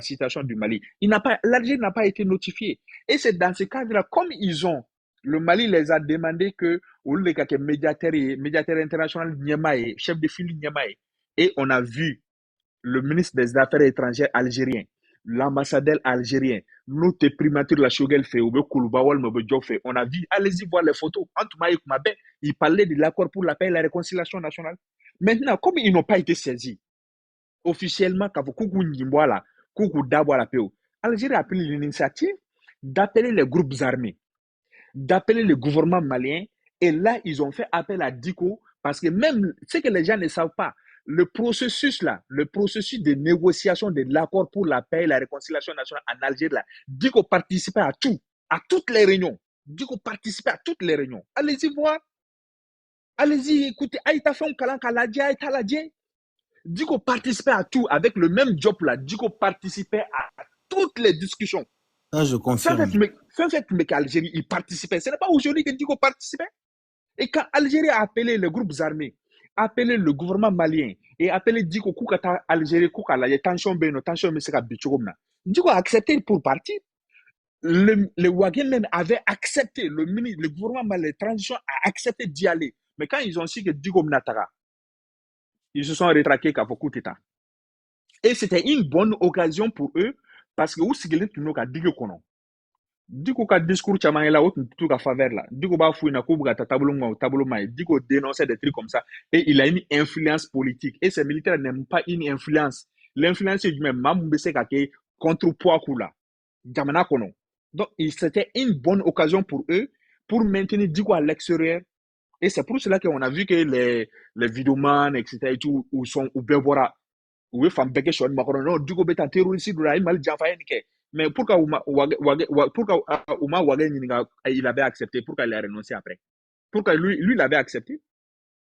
situation du Mali. L'Algérie n'a pas été notifiée. Et c'est dans ce cadre-là, comme le Mali les a demandé que, au lieu de médiateur international Niamaye, chef de file Niamaye, et on a vu le ministre des Affaires étrangères algérien, l'ambassadeur algérien, notre primature la Shogel fait, on a vu, allez-y voir les photos, il parlait de l'accord pour la paix et la réconciliation nationale. Maintenant, comme ils n'ont pas été saisis, officiellement, Algérie a pris l'initiative d'appeler les groupes armés, d'appeler le gouvernement malien, et là, ils ont fait appel à Diko, parce que même ce que les gens ne savent pas, le processus de négociation de l'accord pour la paix et la réconciliation nationale en Algérie, là, Diko participait à toutes les réunions. Diko participait à toutes les réunions. Allez-y voir. Allez-y, écoutez. Aïta fait un calan kaladje, Aïta ladje. Diko participait à tout avec le même job là. Diko participait à toutes les discussions. Ça, je confirme. Sans fait, mais qu'Algérie il participait. Ce n'est pas aujourd'hui que Diko participait. Et quand Algérie a appelé les groupes armés, appelé le gouvernement malien et appelé Diko Koukata Algérie Koukala, il y a tension beno, tension meseka bichogomna. Diko a accepté pour partir. Le Wagen même avait accepté, le gouvernement malien de transition a accepté d'y aller. Mais quand ils ont su que Diko Mnatara, ils se sont rétractés qu'à Fokuteta. Et c'était une bonne occasion pour eux parce que où c'est que tu n'as Diko Kono. Diko ka discours chama là autre tout ka faveur là. Diko ba fouina ko buga tableau mai. Diko dénonçait des trucs comme ça et il a une influence politique et ces militaires n'aiment pas une influence. L'influence du même Mamoumbese kake contrepoids kula. Jamana kono. Donc c'était une bonne occasion pour eux pour maintenir Diko à l'extérieur. Et c'est pour cela qu'on a vu que les vidéomans, etc., et tout, où sont, ou Bevora, où est femme beke chouan macaron, non, du coup, bêta terroriste, ou là, mal jafayen, mais pourquoi Ouma Wagen, il avait accepté, pourquoi il a renoncé après? Pourquoi lui, il avait accepté?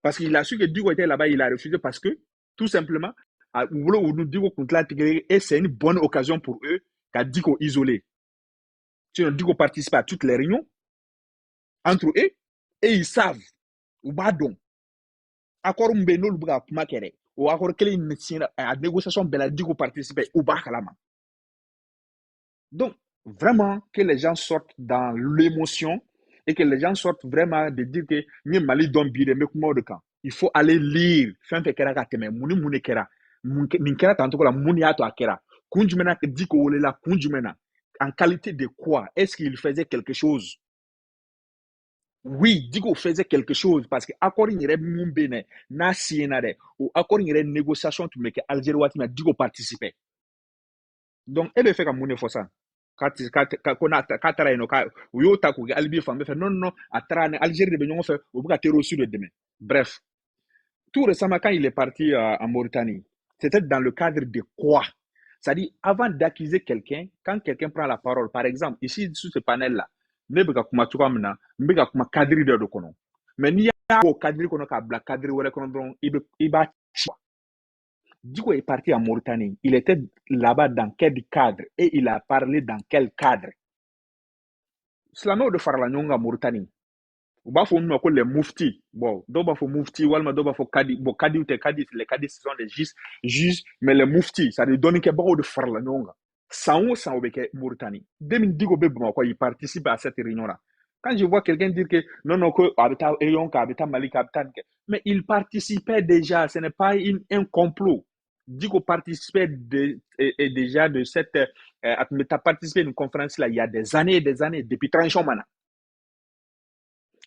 Parce qu'il a su que Digo était là-bas, il a refusé parce que, tout simplement, et c'est une bonne occasion pour eux qu'à Digo isolé. Sinon, Digo participe à toutes les réunions entre eux et ils savent. Ou badon. Accord mbeno lubga kuma kere. Ou accord kele à négociation bela Digo participer ou ba kalama. Donc, vraiment, que les gens sortent dans l'émotion et que les gens sortent vraiment de dire que ni Mali don bire me kuma de camp. Il faut aller lire. Fin fe kera kateme muni kera. Min kera tanto ko la muni ato akera. Kunjumena ke diko wole la kunjumena. En qualité de quoi? Est-ce qu'il faisait quelque chose? Oui, Diko faisait quelque chose parce que accord il y aurait mumbene na sienade ou accord il y aurait négociation tu me que Algérie wati na Diko participait. Donc elle fait comme mon faut ça. Katara ino ka uyo taku albi fambe fait non atara Algérie de benyon fait au buka terreau sur le demain. Bref, tout récemment quand il est parti en Mauritanie, c'était dans le cadre de quoi? C'est-à-dire avant d'accuser quelqu'un, quand quelqu'un prend la parole, par exemple, ici sur ce panel là, ne beka kuma tukamna, mbeka kuma cadre de kono. Mais ni ya ko cadre kono ka bla cadre wala kono don iba Diko est parti en Mauritanie. Il était là-bas dans quel cadre et il a parlé dans quel cadre. Slamo de Farlanyonga Mauritanie. Ou bas faut nous les moufti. Bon, doba faut moufti, walma doba faut kadi. Bon, kadi ou te kadi, les kadi ce sont des juges, mais les moufti, ça lui donne que beaucoup de Farlanyonga. Sans ou beke Mauritanie. Demi Diko beba quoi, il participe à cette réunion-là. Quand je vois quelqu'un dire que non, que habita Eyonka, habita Mali, habita, mais il participait déjà, ce n'est pas un complot. Diko participait déjà de cette. Tu as participé à une conférence là il y a des années et des années, depuis 30 ans maintenant.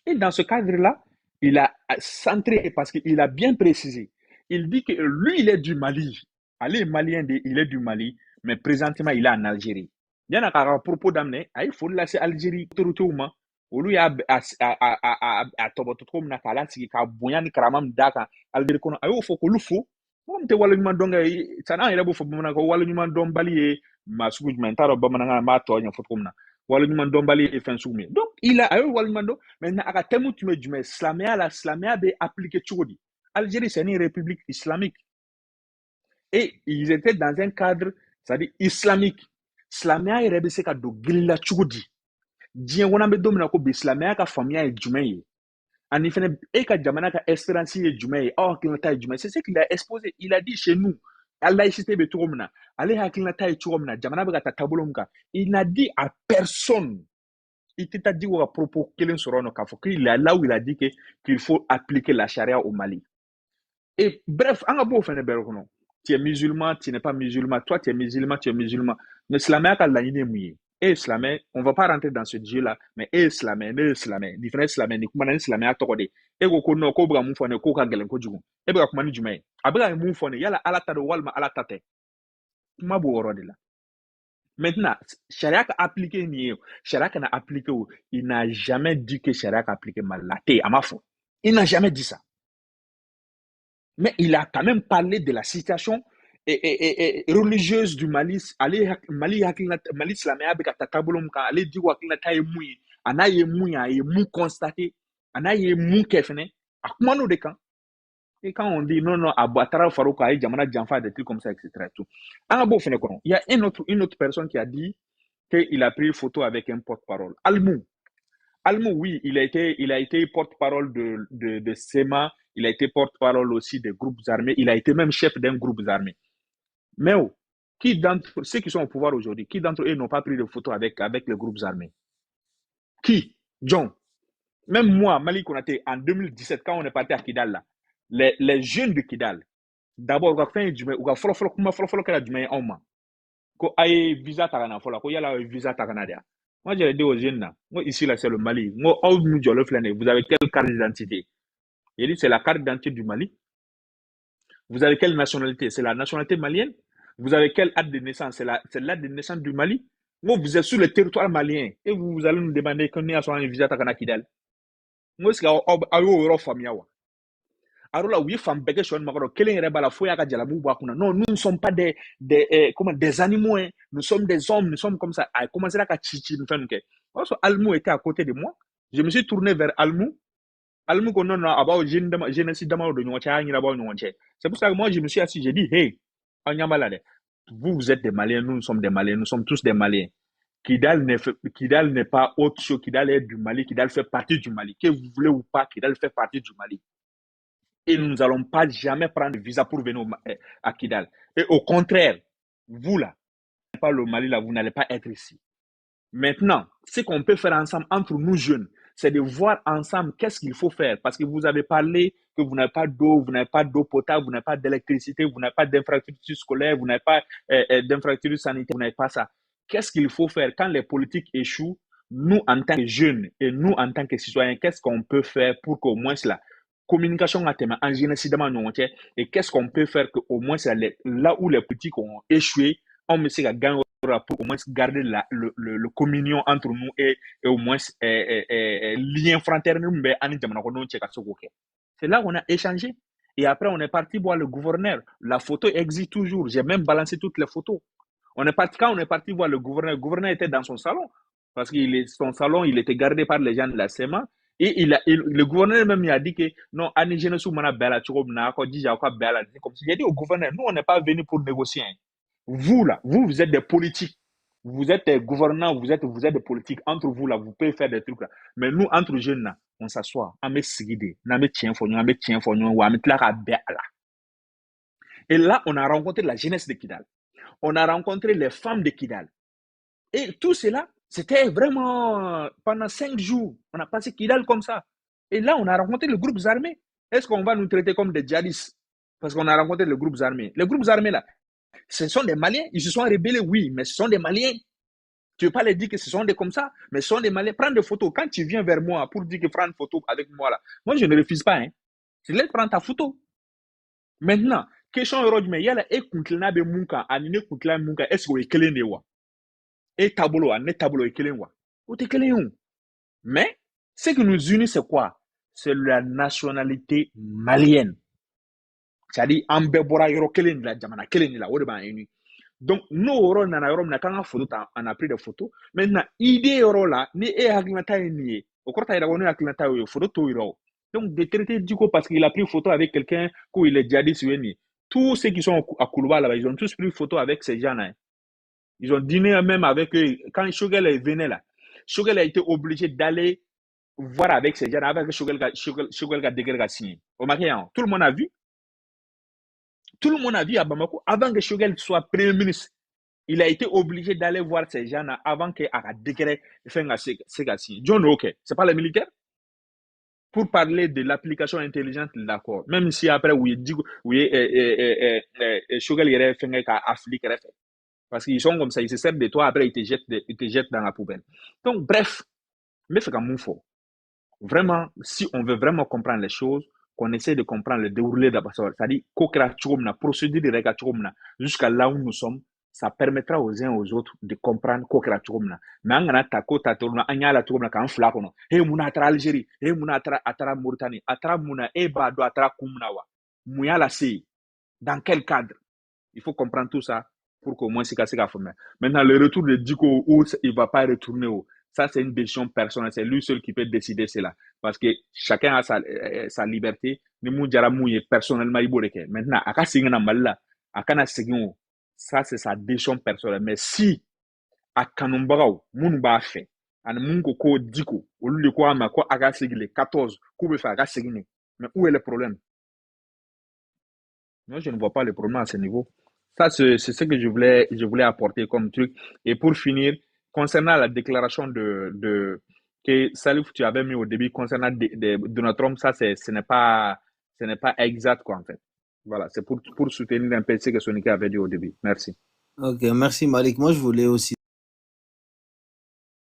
Et dans ce cadre-là, il a centré parce qu'il a bien précisé. Il dit que lui, il est du Mali. Allez, Malien, il est du Mali, mais présentement, il est en Algérie. Il y a un propos d'amener, il faut laisser Algérie autoritairement. Olu ya a toboto na kala sigi ka bonya ni karamam daka Algérie kono ayo fo ko lufo mo te wala nyuma donga sana ila bo fo bamana ko wala nyuma don bali e masugu nyuma taro bamana ma to nya fo komna wala nyuma don bali e fen sugumi donc il a ayo wala nyuma do maintenant aka temu tume jume islamia be appliqué chudi Algérie c'est une république islamique et ils étaient dans un cadre c'est-à-dire islamique islamia rebe se ka do gilla chudi diɲɛ wana bɛ don min na ko bi silamɛya ka faamuya ye jumɛn ye ani fɛnɛ e ka jamana ka espérance ye jumɛn ye aw hakilinata ye jumɛn c'est ce qu'il a exposé il a dit chez nous laïcité be cogo min na ale hakilinata ye cogo min na jamana bɛ ka taa taabolo min kan il n'a dit à personne il t'a dit ko ka propos kelen sɔrɔ nɔ k'a fɔ qu'il a là où il a dit que qu'il faut appliquer la charia au Mali. Et bref, an ka b'o fɛnɛ bɛɛ kɔnɔ. Tu es musulman, tu n'es pas musulman, toi tu es musulman, tu es musulman. Mais silamɛya ka laɲini ye mun ye? E ye silamɛ, on va pas rentrer dans ce jeu-là, mais e ye silamɛ, ne ye silamɛ, nin fɛnɛ ye silamɛ, nin kumana ni silamɛya tɔgɔ de ye. E ko non, k'o bɛ ka mun fɔ ne ye, k'o ka gɛlɛn kojugu. E bɛ ka kuma ni jumɛn ye? A bɛ ka mun fɔ ne ye, yala Ala ta don walima Ala ta tɛ? Kuma b'o yɔrɔ de la. Maintenant, charia ka appliqué nin ye o, charia kana appliqué o, il n'a jamais dit que charia ka appliqué Mali la. Te, a ma fɔ. Il n'a jamais dit ça. Mais il a quand même parlé de la situation religieuse du Mali. Mali silamɛya bɛ ka taa taabolo min kan, ale di ko hakilinata ye mun ye, a n'a ye mun ye, a ye mun constaté, a n'a ye mun kɛ fɛnɛ, a kuma n'o de kan. Et quand on dit non, a taara Farouk a ye jamana janfa des trucs comme ça, etc. Tout. An ka b'o fɛnɛ kɔnɔ. Il y a une autre personne qui a dit qu'il a pris photo avec un porte-parole. Almou, oui, il a été porte-parole de SEMA, il a été porte-parole aussi des groupes armés, il a été même chef d'un groupe armé. Mais qui d'entre ceux qui sont au pouvoir aujourd'hui, qui d'entre eux n'ont pas pris de photos avec les groupes armés? Qui? John. Même moi, Mali Konaté, en 2017, quand on est parti à Kidal, là, les jeunes de Kidal, d'abord, on a fait du ko aye visa tagana fola ko yala visa tagana dia. Moi j'ai dit aux jeunes là, moi ici là c'est le Mali. Moi vous avez quelle carte d'identité? Il dit c'est la carte d'identité du Mali. Vous avez quelle nationalité? C'est la nationalité malienne. Vous avez quelle acte de naissance? C'est l'acte de naissance du Mali. Moi vous êtes sur le territoire malien et vous allez nous demander qu'on ait un visa tagana Kidal. Moi c'est ayo euro famia wa. Alors là, oui, femme bege shon magoro kelen yɛrɛ b'a la fo y'a ka jalamu bɔ a kunna. Non, nous ne sommes pas des animaux, hein. Nous sommes des hommes, nous sommes comme ça. A commencé à ci nous faire que. Also Almou était à côté de moi. Je me suis tourné vers Almou. Almou ko non about génocide dama de ɲɔgɔn cɛ a ɲinabɔ ɲɔgɔn cɛ. C'est pour ça que moi je me suis assis, j'ai dit hey, an ɲa b'a la dɛ. Vous êtes des Maliens, nous sommes des Maliens, nous sommes tous des Maliens. Kidal n'est pas autre chose, Kidal est du Mali, Kidal fait partie du Mali. Que vous voulez ou pas, Kidal fait partie du Mali. Et nous n'allons pas jamais prendre de visa pour venir à Kidal. Et au contraire, vous là, pas le Mali là, vous n'allez pas être ici. Maintenant, ce qu'on peut faire ensemble entre nous jeunes, c'est de voir ensemble qu'est-ce qu'il faut faire. Parce que vous avez parlé que vous n'avez pas d'eau, vous n'avez pas d'eau potable, vous n'avez pas d'électricité, vous n'avez pas d'infrastructure scolaire, vous n'avez pas d'infrastructure sanitaire, vous n'avez pas ça. Qu'est-ce qu'il faut faire quand les politiques échouent? Nous, en tant que jeunes et nous, en tant que citoyens, qu'est-ce qu'on peut faire pour qu'au moins cela communication à thème en génocide et qu'est-ce qu'on peut faire que au moins là où les politiques ont échoué, on me sait gagner pour au moins garder le communion entre nous et au moins lien fraternel. C'est là qu'on a échangé. Et après, on est parti voir le gouverneur. La photo existe toujours. J'ai même balancé toutes les photos. Quand on est parti voir le gouverneur était dans son salon. Parce que son salon, il était gardé par les gens de la SEMA. Et le gouverneur même il a dit que non, Annie Genesu Mana Bella Chorobna, comme si j'ai dit au gouverneur, nous on n'est pas venu pour négocier. Vous là, vous êtes des politiques. Vous êtes des gouvernants, vous êtes des politiques. Entre vous là, vous pouvez faire des trucs là. Mais nous, entre jeunes là, on s'assoit, on met sigide, on met tien fonyon, on met tien fonyon, on met la là. Et là, on a rencontré la jeunesse de Kidal. On a rencontré les femmes de Kidal. Et tout cela, c'était vraiment pendant 5 jours. On a passé Kidal comme ça. Et là, on a rencontré les groupes armés. Est-ce qu'on va nous traiter comme des djihadistes? Parce qu'on a rencontré les groupes armés. Les groupes armés, là, ce sont des Maliens. Ils se sont rébellés, oui, mais ce sont des Maliens. Tu ne veux pas les dire que ce sont des comme ça, mais ce sont des Maliens. Prends des photos. Quand tu viens vers moi pour dire que prends une photo avec moi, là, moi, je ne refuse pas. Hein. Je laisse prendre ta photo. Maintenant, question mais il y a la écoutla de Munka, anine écoutla Munka, est-ce que vous êtes wa? Et tableau, un tableau est wa? Ou t'es mais ce qui nous unit, c'est quoi? C'est la nationalité malienne. C'est-à-dire, en bebora yoro kelen la jamana kelen la wode ba uni. Donc, nous, on a photo, on a pris des photos. Maintenant, idée yoro là, ni e haglata ni au corta ira wonu haglata yo photo to iro. Donc, de traiter du coup parce qu'il a pris photo avec quelqu'un où il est djihadiste ni. Tous ceux qui sont à Koulouba là-bas, ils ont tous pris photo avec ces gens-là. Ils ont dîné même avec eux. Quand Shogel venait là, Shogel a été obligé d'aller voir avec ces gens, avec Shogel signé. Au Maroc, tout le monde a vu. Tout le monde a vu à Bamako, avant que Choguel soit Premier ministre, il a été obligé d'aller voir ces gens-là avant qu'il a décret fait signé. John, ok, c'est pas les militaires. Pour parler de l'application intelligente de l'accord, même si après, oui, oui, Choguel y fait qu'à Afrique, parce qu'ils sont comme ça, ils se servent de toi, après ils te jettent dans la poubelle. Donc, bref, mais c'est comme il faut. Vraiment, si on veut vraiment comprendre les choses, qu'on essaie de comprendre le déroulé d'abord, c'est-à-dire, la procédure de règles jusqu'à là où nous sommes, ça permettra aux uns aux autres de comprendre kokra chumna. Mais on a ta kota tourna, on a la tourna quand flacono. Et mon atra Algérie, et mon atra Mauritanie, atra muna, et bado atra kumnawa. Mouya la si. Dans quel cadre? Il faut comprendre tout ça pour qu'au moins c'est cassé la forme. Maintenant, le retour de Diko, où il ne va pas retourner où, ça c'est une décision personnelle. C'est lui seul qui peut décider cela. Parce que chacun a sa liberté. Ni mou jara mouye personnellement il boreke. Maintenant, à ka signer na malla, à kana signer ça c'est sa décision personnelle. Mais si à kanumbaraw, moun ba fait, an moun ko Diko, au lieu de quoi ma quoi à ka signer les 14, qu'on veut faire à ka signer. Mais où est le problème? Moi, je ne vois pas le problème à ce niveau. Ça, c'est ce que je voulais apporter comme truc. Et pour finir, concernant la déclaration que Salif, tu avais mis au début concernant Donald Trump, ça, ce n'est pas exact, quoi, en fait. Voilà, c'est pour soutenir un peu ce que Sonika avait dit au début. Merci. Ok, merci Malik. Moi, je voulais aussi